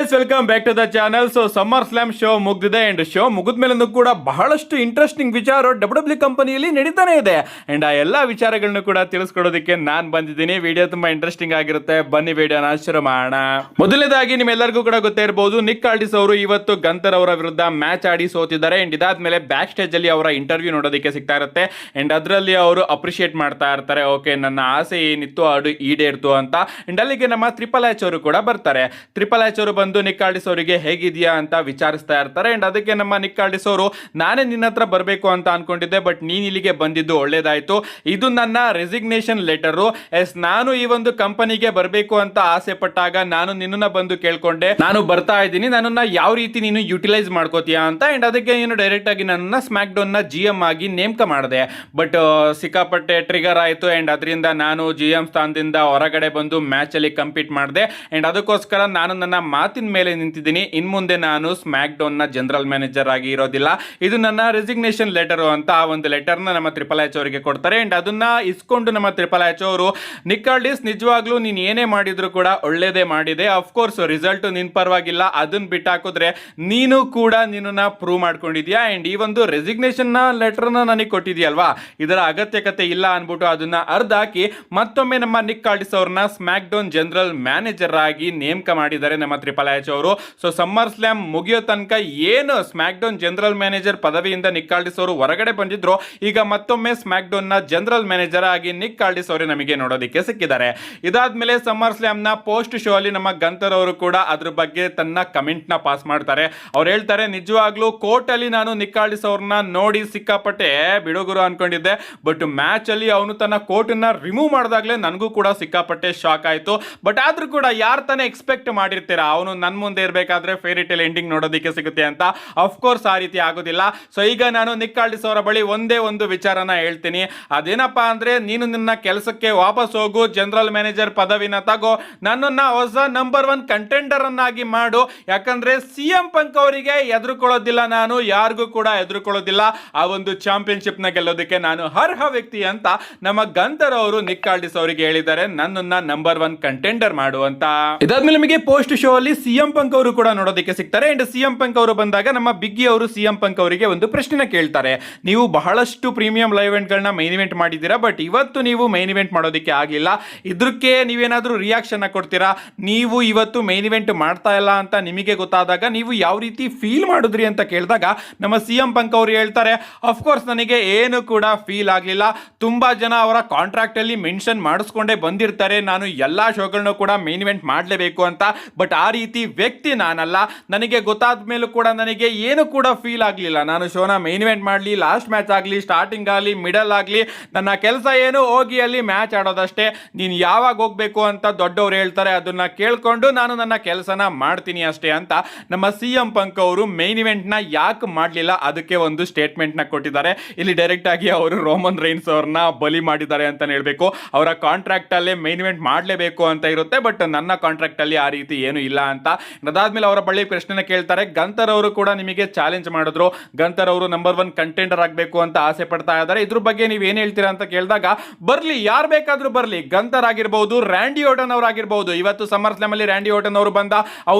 Guys, welcome back to the channel. So SummerSlam show ಮುಗ್ದಿದೆ and show ಮುಗಿದ್ಮೇಲೆ ಕೂಡ ಬಹಳಷ್ಟು ಇಂಟ್ರೆಸ್ಟಿಂಗ್ ವಿಚಾರ ಡಬ್ಲ್ಯೂ ಕಂಪನಿಯಲ್ಲಿ ನಡೀತಾನೆ ಇದೆ ಅಂಡ್ ಆ ಎಲ್ಲಾ ವಿಚಾರಗಳನ್ನು ಕೂಡ ತಿಳಿಸ್ಕೊಡೋದಕ್ಕೆ ನಾನು ಬಂದಿದ್ದೀನಿ. ವಿಡಿಯೋ ತುಂಬಾ ಇಂಟ್ರೆಸ್ಟಿಂಗ್ ಆಗಿರುತ್ತೆ, ಬನ್ನಿ ವಿಡಿಯೋನ ಶುರು ಮಾಡೋಣ. ಮೊದಲನೇದಾಗಿ ನಿಮ್ಮೆಲ್ಲರಿಗೂ ಕೂಡ ಗೊತ್ತೇ ಇರಬಹುದು, ನಿಕ್ ಆಲ್ಡಿಸ್ ಅವರು ಇವತ್ತು ಗಂತರ್ ಅವರ ವಿರುದ್ಧ ಮ್ಯಾಚ್ ಆಡಿ ಸೋತಿದ್ದಾರೆ ಅಂಡ್ ಇದಾದ್ಮೇಲೆ ಬ್ಯಾಕ್ ಸ್ಟೇಜ್ ಅಲ್ಲಿ ಅವರ ಇಂಟರ್ವ್ಯೂ ನೋಡೋದಕ್ಕೆ ಸಿಗ್ತಾ ಇರುತ್ತೆ ಅಂಡ್ ಅದರಲ್ಲಿ ಅವರು ಅಪ್ರಿಶಿಯೇಟ್ ಮಾಡ್ತಾ ಇರ್ತಾರೆ. ಓಕೆ, ನನ್ನ ಆಸೆ ಏನಿತ್ತು ಅದು ಈಡೇರ್ತು ಅಂತ. ಅಂಡ್ ಅಲ್ಲಿಗೆ ನಮ್ಮ ಟ್ರಿಪಲ್ ಎಚ್ ಅವರು ಕೂಡ ಬರ್ತಾರೆ. ಟ್ರಿಪಲ್ ಎಚ್ ಅವರು ಬಂದು ನಿಕ್ ಆಲ್ಡಿಸ್ ಅವರಿಗೆ ಹೇಗಿದೆಯಾ ಅಂತ ವಿಚಾರಿಸ್ತಾ ಇರ್ತಾರೆ ಅಂಡ್ ಅದಕ್ಕೆ ನಮ್ಮ ನಿಕ್ ಆಲ್ಡಿಸ್ ಅವರು, ನಾನೇ ನಿನ್ನ ಹತ್ರ ಬರಬೇಕು ಅಂತ ಅನ್ಕೊಂಡಿದ್ದೆ, ಬಟ್ ನೀನ್ ಇಲ್ಲಿಗೆ ಬಂದಿದ್ದು ಒಳ್ಳೇದಾಯ್ತು. ಇದು ನನ್ನ ರೆಸಿಗ್ನೇಷನ್ ಲೆಟರು. ನಾನು ಈ ಒಂದು ಕಂಪನಿಗೆ ಬರಬೇಕು ಅಂತ ಆಸೆ ಪಟ್ಟಾಗ ನಾನು ನಿನ್ನನ್ನ ಬಂದು ಕೇಳ್ಕೊಂಡೆ, ನಾನು ಬರ್ತಾ ಇದ್ದೀನಿ, ನನ್ನನ್ನ ಯಾವ ರೀತಿ ನೀನು ಯುಟಿಲೈಸ್ ಮಾಡ್ಕೋತೀಯಾ ಅಂತ. ಅಂಡ್ ಅದಕ್ಕೆ ನೀನು ಡೈರೆಕ್ಟ್ ಆಗಿ ನನ್ನ ಸ್ಮ್ಯಾಕ್ ಡೌನ್ ನ GM ಆಗಿ ನೇಮಕ ಮಾಡಿದೆ. ಬಟ್ ಸಿಕ್ಕಾಪಟ್ಟೆ ಟ್ರಿಗರ್ ಆಯ್ತು ಅಂಡ್ ಅದರಿಂದ ನಾನು GM ಸ್ಥಾನದಿಂದ ಹೊರಗಡೆ ಬಂದು ಮ್ಯಾಚ್ ಅಲ್ಲಿ ಕಂಪೀಟ್ ಮಾಡಿದೆ ಅಂಡ್ ಅದಕ್ಕೋಸ್ಕರ ನಾನು ನನ್ನ ಮಾತಿನ ಮೇಲೆ ನಿಂತಿದ್ದೀನಿ. ಇನ್ ಮುಂದೆ ನಾನು ಸ್ಮ್ಯಾಕ್ ಡೌನ್ ನ ಜನರಲ್ ಮ್ಯಾನೇಜರ್ ಆಗಿ ಇರೋದಿಲ್ಲ. ಇದು ನನ್ನ ರೆಸಿಗ್ನೇಷನ್ ಲೆಟರ್ ಅಂತ ಆ ಒಂದು ಲೆಟರ್ ನ ನಮ್ಮ ಟ್ರಿಪಲ್ ಎಚ್ ಅವರಿಗೆ ಕೊಡ್ತಾರೆ ಅಂಡ್ ಅದನ್ನ ಇಸ್ಕೊಂಡು ನಮ್ಮ ಟ್ರಿಪಲ್ ಎಚ್ ಅವರು, ನಿಕ್ ಆಲ್ಡಿಸ್ ನಿಜವಾಗ್ಲೂ ನೀನ್ ಏನೇ ಮಾಡಿದ್ರು ಕೂಡ ಒಳ್ಳೇದೇ ಮಾಡಿದೆ. ಅಫ್ಕೋರ್ಸ್ ರಿಸಲ್ಟ್ ನಿನ್ ಪರವಾಗಿಲ್ಲ, ಅದನ್ನ ಬಿಟ್ಟು ಹಾಕಿದ್ರೆ ನೀನು ಕೂಡ ನಿನ್ನ ಪ್ರೂವ್ ಮಾಡ್ಕೊಂಡಿದ್ಯಾ ಅಂಡ್ ಈ ಒಂದು ರೆಸಿಗ್ನೇಷನ್ ನ ಲೆಟರ್ ನ ನನಗೆ ಕೊಟ್ಟಿದ್ಯಲ್ವಾ, ಇದರ ಅಗತ್ಯಕತೆ ಇಲ್ಲ ಅನ್ಬಿಟ್ಟು ಅದನ್ನ ಅರ್ಧಾಕಿ ಮತ್ತೊಮ್ಮೆ ನಮ್ಮ ನಿಕ್ ಆಲ್ಡಿಸ್ ಅವ್ರನ್ನ ಸ್ಮ್ಯಾಕ್ ಡೌನ್ ಜನರಲ್ ಮ್ಯಾನೇಜರ್ ಆಗಿ ನೇಮಕ ಮಾಡಿದ್ದಾರೆ ನಮ್ಮ ಟ್ರಿಪಲ್ ಎಚ್ ಅವರು. ಸೊ ಸಮ್ಮರ್ ಸ್ಲಾಮ್ ಮುಗಿಯೋ ತನಕ ಏನು ಸ್ಮ್ಯಾಕ್ ಡೌನ್ ಜನರಲ್ ಮ್ಯಾನೇಜರ್ ಪದವಿಯಿಂದ ನಿಕ್ ಆಲ್ಡಿಸ್ ಅವರು ಹೊರಗಡೆ ಬಂದಿದ್ರು, ಈಗ ಮತ್ತೊಮ್ಮೆ ಸ್ಮ್ಯಾಕ್ ಡೌನ್ ನ ಜನರಲ್ ಮ್ಯಾನೇಜರ್ ಆಗಿ ನಿಕ್ ಆಲ್ಡಿಸ್ ಅವರು ನಮಗೆ ನೋಡೋದಕ್ಕೆ ಸಿಕ್ಕಿದ್ದಾರೆ. ಇದಾದ್ಮೇಲೆ ಸಮ್ಮರ್ ಸ್ಲಾಮ್ ನ ಪೋಸ್ಟ್ ಶೋ ಅಲ್ಲಿ ನಮ್ಮ ಗಂತರ್ ಅವರು ಕೂಡ ಅದ್ರ ಬಗ್ಗೆ ತನ್ನ ಕಮೆಂಟ್ ನ ಪಾಸ್ ಮಾಡ್ತಾರೆ. ಅವ್ರು ಹೇಳ್ತಾರೆ, ನಿಜವಾಗ್ಲೂ ಕೋರ್ಟ್ ಅಲ್ಲಿ ನಾನು ನಿಕ್ ಆಲ್ಡಿಸ್ ಅವ್ರನ್ನ ನೋಡಿ ಸಿಕ್ಕಾಪಟ್ಟೆ ಬಿಡುಗರು ಅನ್ಕೊಂಡಿದ್ದೆ, ಬಟ್ ಮ್ಯಾಚ್ ಅಲ್ಲಿ ಅವನು ತನ್ನ ಕೋರ್ಟ್ ನ ರಿಮೂವ್ ಮಾಡಿದಾಗ್ಲೇ ನನಗೂ ಕೂಡ ಸಿಕ್ಕಾಪಟ್ಟೆ ಶಾಕ್ ಆಯ್ತು. ಬಟ್ ಆದ್ರೂ ಕೂಡ ಯಾರು ತಾನೇ ಎಕ್ಸ್ಪೆಕ್ಟ್ ಮಾಡಿರ್ತೀರಾ ಅವನು ನನ್ ಮುಂದೆ ಇರಬೇಕಾದ್ರೆ ಫೇರಿ ಟೇಲ್ ಎಂಡಿಂಗ್ ನೋಡೋದಕ್ಕೆ ಸಿಗುತ್ತೆ ಅಂತ. ಅಫ್ಕೋರ್ಸ್ ಆ ರೀತಿ ಆಗೋದಿಲ್ಲ. ಸೊ ಈಗ ನಾನು ನಿಕ್ ಆಲ್ಡಿಸ್ ಅವರ ಬಳಿ ಒಂದೇ ಒಂದು ವಿಚಾರನ ಹೇಳ್ತೀನಿ, ಅದೇನಪ್ಪಾ ಅಂದ್ರೆ, ನೀನು ನಿನ್ನ ಕೆಲಸಕ್ಕೆ ವಾಪಸ್ ಹೋಗು, ಜನರಲ್ ಮ್ಯಾನೇಜರ್ ಪದವಿನ ತಗೋ, ನನ್ನನ್ನ ಹೊಸ ನಂಬರ್ 1 ಕಂಟೆಂಡರ್ ಅನ್ನಾಗಿ ಮಾಡು. ಯಾಕಂದ್ರೆ CM ಪಂಕ್ ಅವರಿಗೆ ಎದುರುಕೊಳ್ಳೋದಿಲ್ಲ, ನಾನು ಯಾರಿಗೂ ಕೂಡ ಎದುರುಕೊಳ್ಳೋದಿಲ್ಲ. ಆ ಒಂದು ಚಾಂಪಿಯನ್ಶಿಪ್ ನ ಗೆಲ್ಲೋದಕ್ಕೆ ನಾನು ಅರ್ಹ ವ್ಯಕ್ತಿ ಅಂತ ನಮ್ಮ ಗಂತರ್ ಅವರು ನಿಕ್ ಆಲ್ಡಿಸ್ ಅವರಿಗೆ ಹೇಳಿದ್ದಾರೆ, ನನ್ನನ್ನ ನಂಬರ್ 1 ಕಂಟೆಂಡರ್ ಮಾಡು ಅಂತ. ಇದಾದ್ಮೇಲೆ ನಮಗೆ ಪೋಸ್ಟ್ ಶೋ ಅಲ್ಲಿ CM ಪಂಕ್ ಅವರು ಕೂಡ ನೋಡೋದಕ್ಕೆ ಸಿಗ್ತಾರೆ ಅಂಡ್ CM ಪಂಕ್ ಅವರು ಬಂದಾಗ ನಮ್ಮ ಬಿಗ್ಗಿ ಅವರು CM ಪಂಕ್ ಅವರಿಗೆ ಒಂದು ಪ್ರಶ್ನೆ ಕೇಳ್ತಾರೆ, ನೀವು ಬಹಳಷ್ಟು ಪ್ರೀಮಿಯಂ ಲೈವ್ ಇವೆಂಟ್ ಗಳನ್ನ ಮೈನ್ ಇವೆಂಟ್ ಮಾಡಿದ್ದೀರಾ, ಬಟ್ ಇವತ್ತು ನೀವು ಮೈನ್ ಇವೆಂಟ್ ಮಾಡೋದಕ್ಕೆ ಆಗಿಲ್ಲ, ಇದಕ್ಕೆ ನೀವೇನಾದ್ರೂ ರಿಯಾಕ್ಷನ್ ಕೊಡ್ತೀರಾ? ನೀವು ಇವತ್ತು ಮೈನ್ ಇವೆಂಟ್ ಮಾಡ್ತಾ ಇಲ್ಲ ಅಂತ ನಿಮಗೆ ಗೊತ್ತಾದಾಗ ನೀವು ಯಾವ ರೀತಿ ಫೀಲ್ ಮಾಡಿದ್ರಿ ಅಂತ ಕೇಳಿದಾಗ ನಮ್ಮ CM ಪಂಕ್ ಅವರು ಹೇಳ್ತಾರೆ, ಅಫ್ಕೋರ್ಸ್ ನನಗೆ ಏನು ಕೂಡ ಫೀಲ್ ಆಗಲಿಲ್ಲ. ತುಂಬಾ ಜನ ಅವರ ಕಾಂಟ್ರಾಕ್ಟ್ ಅಲ್ಲಿ ಮೆನ್ಷನ್ ಮಾಡಿಸ್ಕೊಂಡೇ ಬಂದಿರ್ತಾರೆ, ನಾನು ಎಲ್ಲಾ ಶೋಗಳನ್ನೂ ಕೂಡ ಮೈನ್ ಇವೆಂಟ್ ಮಾಡಲೇಬೇಕು ಅಂತ, ಬಟ್ ಆ ರೀತಿ ವ್ಯಕ್ತಿ ನಾನಲ್ಲ. ನನಗೆ ಗೊತ್ತಾದ ಮೇಲೂ ಕೂಡ ನನಗೆ ಏನು ಕೂಡ ಫೀಲ್ ಆಗಲಿಲ್ಲ. ನಾನು ಶೋನ ಮೈನ್ ಇವೆಂಟ್ ಮಾಡಲಿ, ಲಾಸ್ಟ್ ಮ್ಯಾಚ್ ಆಗಲಿ, ಸ್ಟಾರ್ಟಿಂಗ್ ಆಗಲಿ, ಮಿಡಲ್ ಆಗಲಿ, ನನ್ನ ಕೆಲಸ ಏನು ಹೋಗಿ ಅಲ್ಲಿ ಮ್ಯಾಚ್ ಆಡೋದಷ್ಟೇ. ನೀನು ಯಾವಾಗ ಹೋಗ್ಬೇಕು ಅಂತ ದೊಡ್ಡವರು ಹೇಳ್ತಾರೆ, ಅದನ್ನ ಕೇಳ್ಕೊಂಡು ನಾನು ನನ್ನ ಕೆಲಸನ ಮಾಡ್ತೀನಿ ಅಷ್ಟೇ ಅಂತ ನಮ್ಮ CM ಪಂಕ್ ಅವರು ಮೈನ್ ಇವೆಂಟ್ ನ ಯಾಕೆ ಮಾಡಲಿಲ್ಲ ಅದಕ್ಕೆ ಒಂದು ಸ್ಟೇಟ್ಮೆಂಟ್ ನ ಕೊಟ್ಟಿದ್ದಾರೆ. ಇಲ್ಲಿ ಡೈರೆಕ್ಟ್ ಆಗಿ ಅವರು ರೋಮನ್ ರೈನ್ಸ್ ಅವ್ರನ್ನ ಬಲಿ ಮಾಡಿದ್ದಾರೆ ಅಂತ ಹೇಳ್ಬೇಕು. ಅವರ ಕಾಂಟ್ರಾಕ್ಟ್ ಅಲ್ಲೇ ಮೈನ್ ಇವೆಂಟ್ ಮಾಡಲೇಬೇಕು ಅಂತ ಇರುತ್ತೆ, ಬಟ್ ನನ್ನ ಕಾಂಟ್ರಾಕ್ಟ್ ಅಲ್ಲಿ ಆ ರೀತಿ ಏನು ಇಲ್ಲ ಅಂತ. ಅದಾದ್ಮೇಲೆ ಅವರ ಬಳಿ ಪ್ರಶ್ನೆ ಕೇಳ್ತಾರೆ, ಗಂತರ್ ಅವರು ಕೂಡ ನಿಮಗೆ ಚಾಲೆಂಜ್ ಮಾಡಿದ್ರು, ಗಂತರ್ ಅವರು ನಂಬರ್ 1 ಕಂಟೆಂಡರ್ ಆಗಬೇಕು ಅಂತ ಆಸೆ ಪಡ್ತಾ ಇದ್ದಾರೆ, ಇದ್ರ ಬಗ್ಗೆ ನೀವು ಏನ್ ಹೇಳ್ತೀರಾ ಅಂತ ಕೇಳಿದಾಗ, ಬರ್ಲಿ, ಯಾರು ಬೇಕಾದ್ರೂ ಬರ್ಲಿ, ಗಂತರ್ ಆಗಿರ್ಬಹುದು, ರ್ಯಾಂಡಿ ಓಟನ್ ಅವರು ಆಗಿರ್ಬಹುದು. ಇವತ್ತು ಸಮ್ಮರ್ ಸ್ಲಾಮ್ ಅಲ್ಲಿ ರ್ಯಾಂಡಿ ಓಟನ್ ಅವರು ಬಂದ,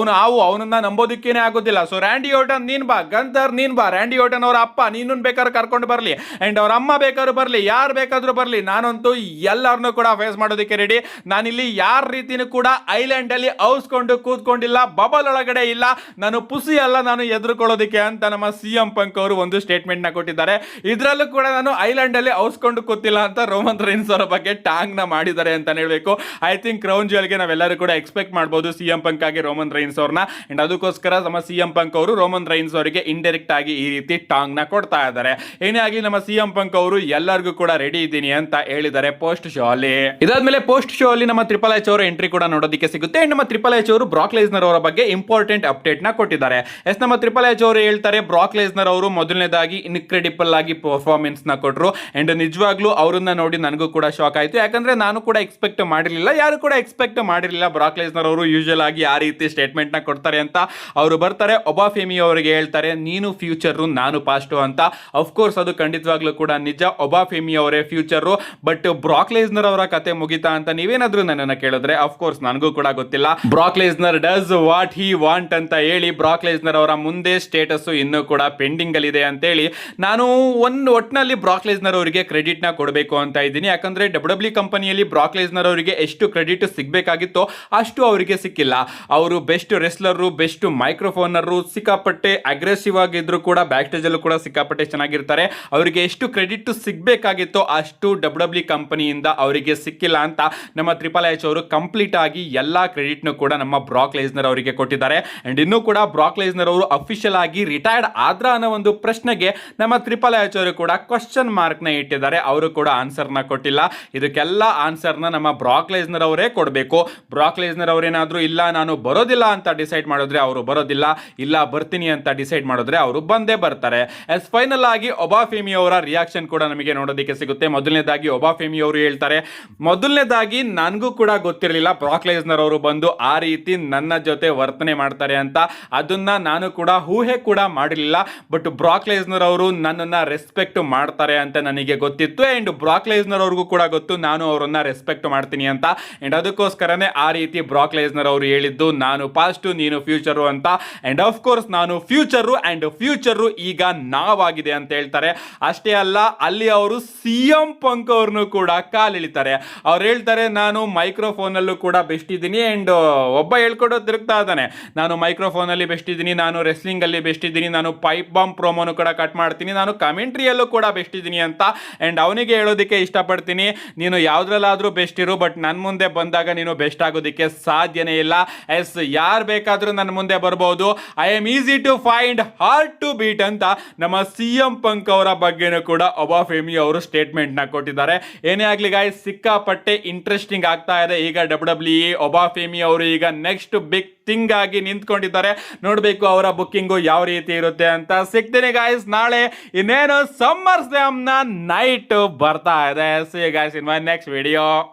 ಅವನನ್ನ ನಂಬೋದಕ್ಕೇನೆ ಆಗೋದಿಲ್ಲ. ಸೊ ರ್ಯಾಂಡಿ ಓಟನ್ ನೀನ್ ಬಾ, ಗಂತರ್ ನೀನ್ ಬಾ, ರ್ಯಾಂಡಿ ಓಟನ್ ಅವರ ಅಪ್ಪ ನೀನು ಬೇಕಾದ್ರೆ ಕರ್ಕೊಂಡು ಬರ್ಲಿ ಅಂಡ್ ಅವ್ರ ಅಮ್ಮ ಬೇಕಾದ್ರೂ ಬರ್ಲಿ, ಯಾರು ಬೇಕಾದ್ರೂ ಬರ್ಲಿ, ನಾನಂತೂ ಎಲ್ಲರನ್ನೂ ಕೂಡ ಫೇಸ್ ಮಾಡೋದಕ್ಕೆ ರೆಡಿ. ನಾನಿಲ್ಲಿ ಯಾರ ರೀತಿನೂ ಕೂಡ ಐಲ್ಯಾಂಡ್ ಅಲ್ಲಿ ಔಸ್ಕೊಂಡು ಕೂತ್ಕೊಂಡಿಲ್ಲ, ಬಬಲ್ ಒಳಗಡೆ ಇಲ್ಲ, ನಾನು ಪುಸಿ ಅಲ್ಲ, ನಾನು ಎದುರುಕೊಳ್ಳೋದಕ್ಕೆ ಅಂತ ನಮ್ಮ CM ಪಂಕ್ ಅವರು ಒಂದು ಸ್ಟೇಟ್ಮೆಂಟ್ ನ ಕೊಟ್ಟಿದ್ದಾರೆ. ಇದ್ರಲ್ಲೂ ಕೂಡ ನಾನು ಐಲ್ಯಾಂಡ್ ಅಲ್ಲಿ ಔಸ್ಕೊಂಡು ಕೂತಿಲ್ಲ ಅಂತ ರೋಮನ್ ರೈನ್ಸ್ ಅವರ ಬಗ್ಗೆ ಟಾಂಗ್ ನ ಮಾಡಿದ್ದಾರೆ ಅಂತ ಹೇಳ್ಬೇಕು. ಐ ಥಿಂಕ್ ಕ್ರೌನ್ ಜ್ಯುವೆಲ್ಗೆ ನಾವೆಲ್ಲರೂ ಕೂಡ ಎಕ್ಸ್ಪೆಕ್ಟ್ ಮಾಡಬಹುದು CM ಪಂಕ್ ಆಗಿ ರೋಮನ್ ರೈನ್ಸ್ ಅವ್ರನ್ನ. ಅಂಡ್ ಅದಕ್ಕೋಸ್ಕರ ನಮ್ಮ CM ಪಂಕ್ ಅವರು ರೋಮನ್ ರೈನ್ಸ್ ಅವರಿಗೆ ಇಂಡೈರೆಕ್ಟ್ ಆಗಿ ಈ ರೀತಿ ಟಾಂಗ್ ನ ಕೊಡ್ತಾ ಇದ್ದಾರೆ. ಏನೇ ಆಗಲಿ ನಮ್ಮ CM ಪಂಕ್ ಅವರು ಎಲ್ಲರಿಗೂ ಕೂಡ ರೆಡಿ ಇದ್ದೀನಿ ಅಂತ ಹೇಳಿದ್ದಾರೆ ಪೋಸ್ಟ್ ಶೋ ಅಲ್ಲಿ. ಇದಾದ್ಮೇಲೆ ಪೋಸ್ಟ್ ಶೋ ಅಲ್ಲಿ ನಮ್ಮ ಟ್ರಿಪಲ್ ಎಚ್ ಅವರ ಎಂಟ್ರಿ ಕೂಡ ನೋಡೋದಕ್ಕೆ ಸಿಗುತ್ತೆ. ನಮ್ಮ ಟ್ರಿಪಲ್ ಎಚ್ ಅವರು ಬ್ರಾಕ್ ಲೆಸ್ನರ್ ಅವರ ಬಗ್ಗೆ ಇಂಪಾರ್ಟೆಂಟ್ ಅಪ್ಡೇಟ್ ನ ಕೊಟ್ಟಿದ್ದಾರೆ. ನಮ್ಮ ಟ್ರಿಪಲ್ ಎಚ್ ಅವರು ಹೇಳ್ತಾರೆ, ಬ್ರಾಕ್ ಲೆಸ್ನರ್ ಅವರು ಮೊದಲನೇದಾಗಿ ಇನ್ಕ್ರೆಡಿಬಲ್ ಆಗಿ ಪರ್ಫಾರ್ಮೆನ್ಸ್ ನ ಕೊಟ್ಟರು ಅಂಡ್ ನಿಜವಾಗ್ಲೂ ಅವರನ್ನ ನೋಡಿ ನನಗೂ ಕೂಡ ಶಾಕ್ ಆಯ್ತು. ಯಾಕಂದ್ರೆ ನಾನು ಕೂಡ ಎಕ್ಸ್ಪೆಕ್ಟ್ ಮಾಡಿರಲಿಲ್ಲ, ಯಾರು ಕೂಡ ಎಕ್ಸ್ಪೆಕ್ಟ್ ಮಾಡಿರಲಿಲ್ಲ ಬ್ರಾಕ್ ಲೆಸ್ನರ್ ಅವರು ಯೂಶುವಲ್ ಆಗಿ ಆ ರೀತಿ ಸ್ಟೇಟ್ಮೆಂಟ್ ನ ಕೊಡ್ತಾರೆ ಅಂತ. ಅವರು ಬರ್ತಾರೆ, ಒಬಾಫೆಮಿ ಅವರಿಗೆ ಹೇಳ್ತಾರೆ, ನೀನು ಫ್ಯೂಚರ್ ನಾನು ಪಾಸ್ಟ್ ಅಂತ. ಅಫ್ಕೋರ್ಸ್ ಅದು ಖಂಡಿತವಾಗ್ಲೂ ಕೂಡ ನಿಜ, ಒಬಾಫೆಮಿ ಅವರೇ ಫ್ಯೂಚರ್. ಬಟ್ ಬ್ರಾಕ್ ಲೆಸ್ನರ್ ಅವರ ಕತೆ ಮುಗಿತಾ ಅಂತ ನೀವೇನಾದ್ರೂ ನನ್ನನ್ನ ಕೇಳಿದ್ರೆ ಅಫ್ಕೋರ್ಸ್ ನನಗೂ ಕೂಡ ಗೊತ್ತಿಲ್ಲ. Brock Lesnar does what he want ಅಂತ ಹೇಳಿ ಬ್ರಾಕ್ ಲೆಸ್ನರ್ ಅವರ ಮುಂದೆ ಸ್ಟೇಟಸ್ ಇನ್ನೂ ಕೂಡ ಪೆಂಡಿಂಗ್ ಅಲ್ಲಿ ಇದೆ ಅಂತೇಳಿ ನಾನು ಒಟ್ಟಿನಲ್ಲಿ ಬ್ರಾಕ್ ಲೆಸ್ನರ್ ಅವರಿಗೆ ಕ್ರೆಡಿಟ್ ನ ಕೊಡಬೇಕು ಅಂತ ಇದ್ದೀನಿ. ಯಾಕಂದ್ರೆ ಡಬ್ಲ್ಯೂ ಕಂಪನಿಯಲ್ಲಿ ಬ್ರಾಕ್ ಲೆಸ್ನರ್ ಅವರಿಗೆ ಎಷ್ಟು ಕ್ರೆಡಿಟ್ ಸಿಗಬೇಕಾಗಿತ್ತೋ ಅಷ್ಟು ಅವರಿಗೆ ಸಿಕ್ಕಿಲ್ಲ. ಅವರು ಬೆಸ್ಟ್ ರೆಸ್ಲರು, ಬೆಸ್ಟ್ ಮೈಕ್ರೋಫೋನರು, ಸಿಕ್ಕಾಪಟ್ಟೆ ಅಗ್ರೆಸಿವ್ ಆಗಿದ್ರು ಕೂಡ ಬ್ಯಾಕ್ ಸ್ಟೇಜ್ ಅಲ್ಲೂ ಕೂಡ ಸಿಕ್ಕಾಪಟ್ಟೆ ಚೆನ್ನಾಗಿರ್ತಾರೆ. ಅವರಿಗೆ ಎಷ್ಟು ಕ್ರೆಡಿಟ್ ಸಿಗಬೇಕಾಗಿತ್ತೋ ಅಷ್ಟು ಡಬ್ಲ್ಯೂ ಕಂಪನಿಯಿಂದ ಅವರಿಗೆ ಸಿಕ್ಕಿಲ್ಲ ಅಂತ ನಮ್ಮ ಟ್ರಿಪಲ್ ಎಚ್ ಅವರು ಕಂಪ್ಲೀಟ್ ಆಗಿ ಎಲ್ಲಾ ಕ್ರೆಡಿಟ್ ನು ಕೂಡ ನಮ್ಮ ಬ್ರಾಕ್ ಲೆಸ್ನರ್ ಅವರಿಗೆ ಕೊಟ್ಟಿದ್ದಾರೆ. ಅಂಡ್ ಇನ್ನೂ ಕೂಡ ಬ್ರಾಕ್ ಲೆಸ್ನರ್ ಅವರು ಅಫಿಷಿಯಲ್ ಆಗಿ ರಿಟೈರ್ಡ್ ಆದ್ರ ಅನ್ನೋ ಒಂದು ಪ್ರಶ್ನೆಗೆ ನಮ್ಮ ಟ್ರಿಪಲ್ ಎಚ್ ಅವರು ಕೂಡ ಕ್ವಶನ್ ಮಾರ್ಕ್ ನ ಇಟ್ಟಿದ್ದಾರೆ. ಅವರು ಕೂಡ ಆನ್ಸರ್ ನ ಕೊಟ್ಟಿಲ್ಲ. ಇದಕ್ಕೆಲ್ಲ ಆನ್ಸರ್ ನ ನಮ್ಮ ಬ್ರಾಕ್ ಲೆಸ್ನರ್ ಅವರೇ ಕೊಡಬೇಕು. ಬ್ರಾಕ್ ಲೆಸ್ನರ್ ಅವರೇನಾದ್ರೂ ಇಲ್ಲ ನಾನು ಬರೋದಿಲ್ಲ ಅಂತ ಡಿಸೈಡ್ ಮಾಡಿದ್ರೆ ಅವರು ಬರೋದಿಲ್ಲ, ಇಲ್ಲ ಬರ್ತೀನಿ ಅಂತ ಡಿಸೈಡ್ ಮಾಡಿದ್ರೆ ಅವರು ಬಂದೇ ಬರ್ತಾರೆ. ಎಸ್ ಫೈನಲ್ ಆಗಿ ಒಬಾಫೆಮಿ ಅವರ ರಿಯಾಕ್ಷನ್ ಕೂಡ ನಮಗೆ ನೋಡೋದಕ್ಕೆ ಸಿಗುತ್ತೆ. ಮೊದಲನೇದಾಗಿ ಒಬಾಫೆಮಿ ಅವರು ಹೇಳ್ತಾರೆ, ಮೊದಲನೇದಾಗಿ ನನಗೂ ಕೂಡ ಗೊತ್ತಿರಲಿಲ್ಲ ಬ್ರಾಕ್ ಲೆಸ್ನರ್ ಅವರು ಬಂದು ಆ ರೀತಿ ನನ್ನ ಜೊತೆ ವರ್ತನೆ ಮಾಡ್ತಾರೆ ಅಂತ. ಅದನ್ನ ನಾನು ಕೂಡ ಊಹೆ ಕೂಡ ಮಾಡಿರಲಿಲ್ಲ. ಬಟ್ ಬ್ರಾಕ್ ಲೆಸ್ನರ್ ಅವರು ನನ್ನನ್ನ ರೆಸ್ಪೆಕ್ಟ್ ಮಾಡ್ತಾರೆ ಅಂತ ನನಗೆ ಗೊತ್ತಿತ್ತು. ಅಂಡ್ ಬ್ರಾಕ್ ಲೆಸ್ನರ್ ಅವ್ರಿಗೂ ಕೂಡ ಗೊತ್ತು ನಾನು ಅವರನ್ನ ರೆಸ್ಪೆಕ್ಟ್ ಮಾಡ್ತೀನಿ ಅಂತ. ಅಂಡ್ ಅದಕ್ಕೋಸ್ಕರನೇ ಆ ರೀತಿ ಬ್ರಾಕ್ ಲೆಸ್ನರ್ ಅವರು ಹೇಳಿದ್ದು ನಾನು ಪಾಸ್ಟ್ ನೀನು ಫ್ಯೂಚರು ಅಂತ. ಅಂಡ್ ಆಫ್ ಕೋರ್ಸ್ ನಾನು ಫ್ಯೂಚರು ಅಂಡ್ ಫ್ಯೂಚರು ಈಗ ನಾವಾಗಿದೆ ಅಂತ ಹೇಳ್ತಾರೆ. ಅಷ್ಟೇ ಅಲ್ಲ, ಅಲ್ಲಿ ಅವರು ಸಿಎಂ ಪಂಕ್ ಅವ್ರನ್ನು ಕೂಡ ಕಾಲಿಳಿತಾರೆ. ಅವ್ರು ಹೇಳ್ತಾರೆ ನಾನು ಮೈಕ್ರೋಫೋನ್ ಅಲ್ಲೂ ಕೂಡ ಬೆಸ್ಟ್ ಇದ್ದೀನಿ. ಅಂಡ್ ಒಬ್ಬ ಹೇಳ್ಕೊಡೋ ತಿರುಗ್ತಾ ಇದ್ದಾನೆ, ನಾನು ಮೈಕ್ರೋಫೋನ್ ಅಲ್ಲಿ ಬೆಸ್ಟ್ ಇದ್ದೀನಿ, ನಾನು ರೆಸ್ಲಿಂಗ್ ಅಲ್ಲಿ ಬೆಸ್ಟ್ ಇದ್ದೀನಿ, ನಾನು ಪೈಪ್ ಬಾಂಬ್ ಪ್ರೋಮೋನು ಕೂಡ ಕಟ್ ಮಾಡ್ತೀನಿ, ನಾನು ಕಮೆಂಟ್ರಿಯಲ್ಲೂ ಕೂಡ ಬೆಸ್ಟ್ ಇದ್ದೀನಿ ಅಂತ. ಅಂಡ್ ಅವನಿಗೆ ಹೇಳೋದಕ್ಕೆ ಇಷ್ಟಪಡ್ತೀನಿ, ನೀನು ಯಾವ್ದ್ರಲ್ಲಾದ್ರೂ ಬೆಸ್ಟ್ ಇರು, ಬಟ್ ನನ್ನ ಮುಂದೆ ಬಂದಾಗ ನೀನು ಬೆಸ್ಟ್ ಆಗೋದಕ್ಕೆ ಸಾಧ್ಯನೇ ಇಲ್ಲ. ಎಸ್ ಯಾರು ಬೇಕಾದ್ರೂ ನನ್ನ ಮುಂದೆ ಬರ್ಬೋದು, I am easy to find, hard to beat ಅಂತ ನಮ್ಮ ಸಿಎಂ ಪಂಕ್ ಅವರ ಬಗ್ಗೆನೂ ಕೂಡ ಒಬಾಫೆಮಿ ಅವರು ಸ್ಟೇಟ್ಮೆಂಟ್ ನ ಕೊಟ್ಟಿದ್ದಾರೆ. ಏನೇ ಆಗ್ಲಿ ಗಾಯ್ಸ್, ಸಿಕ್ಕಾಪಟ್ಟೆ ಇಂಟ್ರೆಸ್ಟಿಂಗ್ ಆಗ್ತಾ ಇದೆ ಈಗ ಡಬ್ಲ್ಯೂ. ಒಬಾಫೆಮಿ ಅವರು ಈಗ ನೆಕ್ಸ್ಟ್ ಬಿಗ್ ಥಿಂಗ್ ಆಗಿ ನಿಂತ್ಕೊಂಡಿದ್ದಾರೆ. ನೋಡ್ಬೇಕು ಅವರ ಬುಕ್ಕಿಂಗು ಯಾವ ರೀತಿ ಇರುತ್ತೆ ಅಂತ. ಸಿಗ್ತೀನಿ ಗಾಯ್ಸ್ ನಾಳೆ. ಇನ್ನೇನು ಸಮ್ಮರ್ ಸ್ಲ್ಯಾಮ್ ನ ನೈಟ್ ಬರ್ತಾ ಇದೆ. C guys in my next video.